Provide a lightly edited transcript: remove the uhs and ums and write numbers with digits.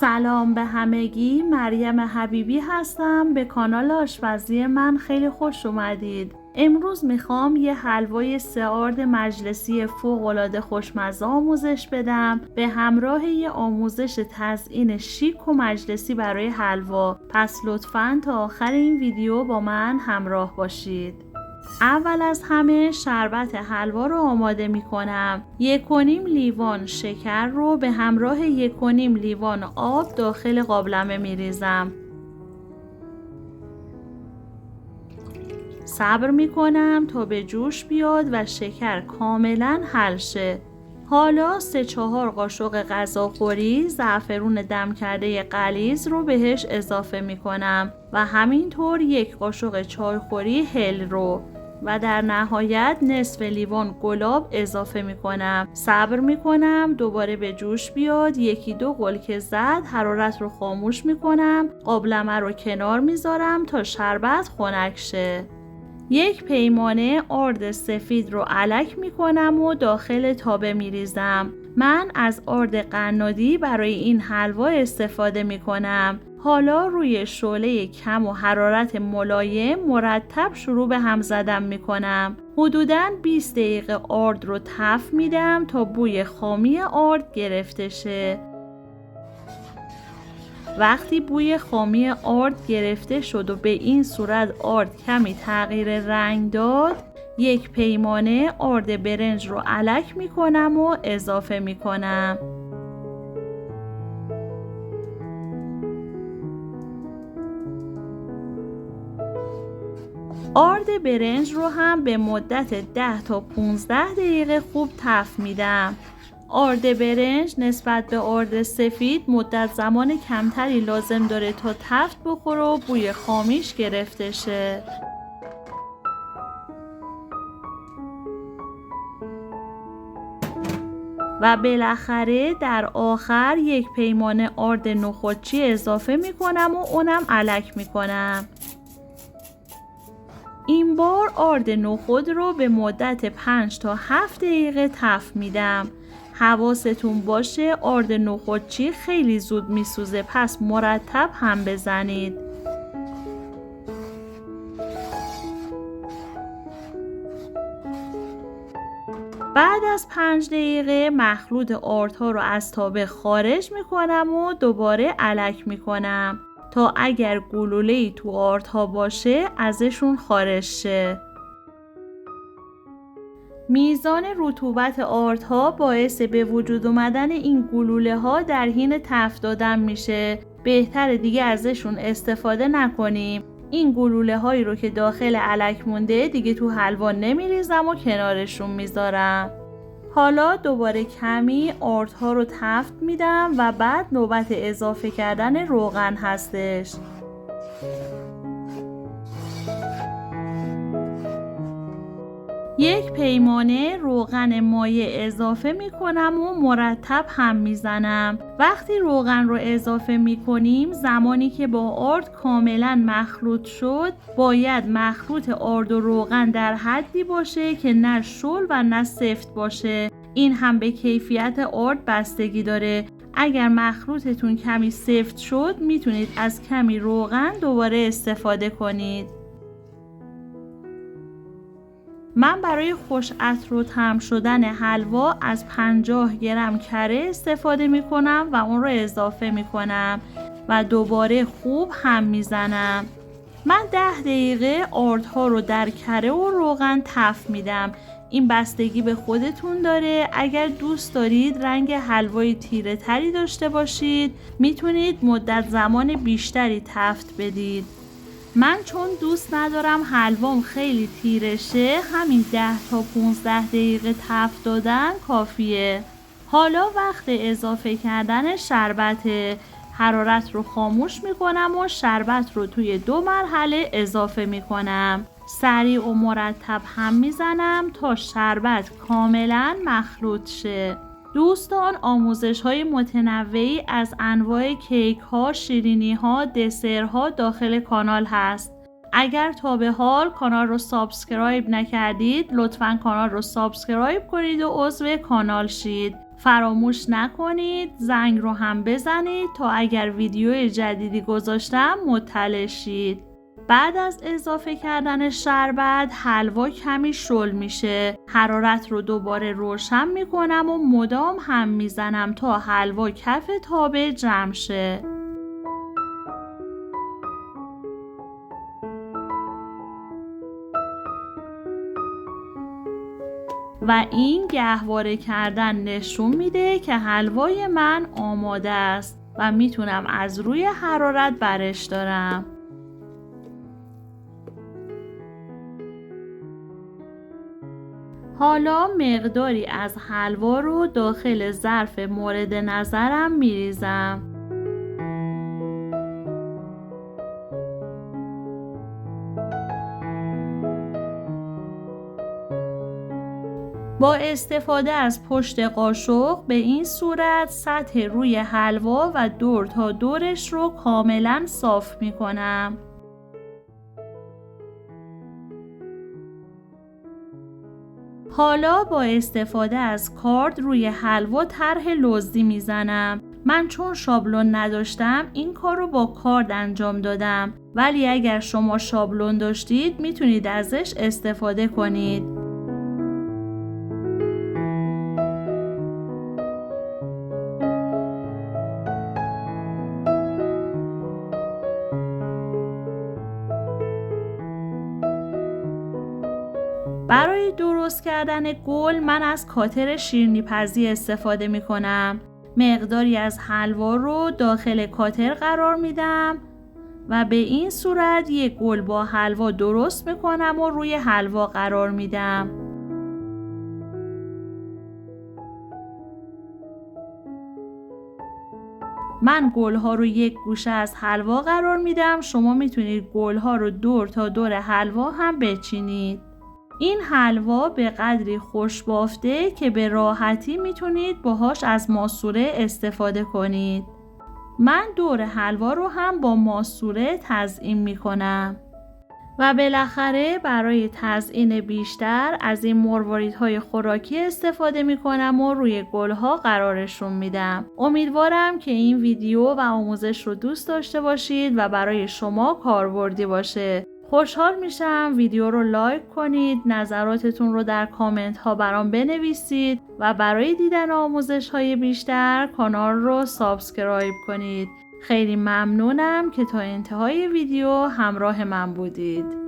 سلام به همگی، مریم حبیبی هستم. به کانال آشپزی من خیلی خوش اومدید. امروز میخوام یه حلوای 3 آرد مجلسی فوق‌العاده خوشمزه آموزش بدم به همراه یه آموزش تزیین شیک و مجلسی برای حلوا. پس لطفاً تا آخر این ویدیو با من همراه باشید. اول از همه شربت حلوا رو آماده می کنم. 1.5 لیوان شکر رو به همراه 1.5 لیوان آب داخل قابلمه می ریزم. صبر می کنم تا به جوش بیاد و شکر کاملا حل شه. حالا 3-4 قاشق غذاخوری زعفرون دم کرده غلیظ رو بهش اضافه می کنم و همینطور 1 قاشق چایخوری هل رو و در نهایت نصف لیوان گلاب اضافه می کنم. صبر می کنم دوباره به جوش بیاد. 1-2 غلک زد. حرارت رو خاموش می کنم. قابلمه رو کنار می ذارم تا شربت خنک شه. 1 پیمانه آرد سفید رو الک می کنم و داخل تابه می ریزم. من از آرد قنادی برای این حلوا استفاده می کنم. حالا روی شعله کم و حرارت ملایم مرتب شروع به هم زدن می کنم. حدوداً 20 دقیقه آرد رو تفت میدم تا بوی خامی آرد گرفته شه. وقتی بوی خامی آرد گرفته شد و به این صورت آرد کمی تغییر رنگ داد، 1 پیمانه آرد برنج رو الک می کنم و اضافه می کنم. آرد برنج رو هم به مدت 10 تا 15 دقیقه خوب تفت میدم. آرد برنج نسبت به آرد سفید مدت زمان کمتری لازم داره تا تفت بخوره و بوی خامیش گرفته شه. و بالاخره در آخر 1 پیمانه آرد نخودچی اضافه می کنم و اونم الک می کنم. این بار آرد نخود رو به مدت 5 تا 7 دقیقه تفت میدم. حواستون باشه آرد نخودچی خیلی زود میسوزه، پس مرتب هم بزنید. بعد از 5 دقیقه مخلوط آردها رو از تابه خارج میکنم و دوباره الک میکنم تا اگر گلوله‌ای تو آردها باشه ازشون خارج شه. میزان رطوبت آردها باعث به وجود اومدن این گلوله ها در حین تفت دادن میشه. بهتره دیگه ازشون استفاده نکنیم. این گلوله هایی رو که داخل الک مونده دیگه تو حلوا نمیریزم و کنارشون میذارم. حالا دوباره کمی آردها رو تفت میدم و بعد نوبت اضافه کردن روغن هستش. یک پیمانه روغن مایع اضافه می کنم و مرتب هم می زنم. وقتی روغن رو اضافه می کنیم زمانی که با آرد کاملا مخلوط شد باید مخلوط آرد و روغن در حدی باشه که نه شل و نه سفت باشه. این هم به کیفیت آرد بستگی داره. اگر مخلوطتون کمی سفت شد میتونید از کمی روغن دوباره استفاده کنید. من برای خوش عطر و طعم شدن حلوا از 50 گرم کره استفاده می کنم و اون رو اضافه می کنم و دوباره خوب هم می زنم. من 10 دقیقه آردها رو در کره و روغن تفت میدم. این بستگی به خودتون داره. اگر دوست دارید رنگ حلوای تیره تری داشته باشید میتونید مدت زمان بیشتری تفت بدید. من چون دوست ندارم حلوام خیلی تیره شه همین 10 تا 15 دقیقه تفت دادن کافیه. حالا وقت اضافه کردن شربت. حرارت رو خاموش میکنم و شربت رو توی 2 مرحله اضافه میکنم. سریع و مرتب هم میزنم تا شربت کاملا مخلوط شه. دوستان آموزش های متنوعی از انواع کیک ها، شیرینی ها، دسرها داخل کانال هست. اگر تا به حال کانال رو سابسکرایب نکردید لطفاً کانال رو سابسکرایب کنید و عضو کانال شید. فراموش نکنید زنگ رو هم بزنید تا اگر ویدیو جدیدی گذاشتم مطلع شید. بعد از اضافه کردن شربت حلوا کمی شل میشه. حرارت رو دوباره روشن میکنم و مدام هم میزنم تا حلوا کف تابه جمع شه. و این گهواره کردن نشون میده که حلوای من آماده است و میتونم از روی حرارت برش دارم. حالا مقداری از حلوا رو داخل ظرف مورد نظرم میریزم. با استفاده از پشت قاشق به این صورت سطح روی حلوا و دور تا دورش رو کاملا صاف می کنم. حالا با استفاده از کارد روی حلوا طرح لوزی می زنم. من چون شابلون نداشتم این کار رو با کارد انجام دادم، ولی اگر شما شابلون داشتید میتونید ازش استفاده کنید. برای درست کردن گل من از کاتر شیرینی‌پزی استفاده می کنم. مقداری از حلوا رو داخل کاتر قرار میدم و به این صورت یک گل با حلوا درست می کنم و روی حلوا قرار میدم. من گل‌ها رو یک گوشه از حلوا قرار میدم. شما میتونید گل‌ها رو دور تا دور حلوا هم بچینید. این حلوا به قدری خوش بافته که به راحتی میتونید باهاش از ماسوره استفاده کنید. من دور حلوا رو هم با ماسوره تزیین میکنم. و بالاخره برای تزیین بیشتر از این مرواریدهای خوراکی استفاده میکنم و روی گلها قرارشون میدم. امیدوارم که این ویدیو و آموزش رو دوست داشته باشید و برای شما کاربردی باشه. خوشحال میشم ویدیو رو لایک کنید، نظراتتون رو در کامنت ها برام بنویسید و برای دیدن آموزش های بیشتر کانال رو سابسکرایب کنید. خیلی ممنونم که تا انتهای ویدیو همراه من بودید.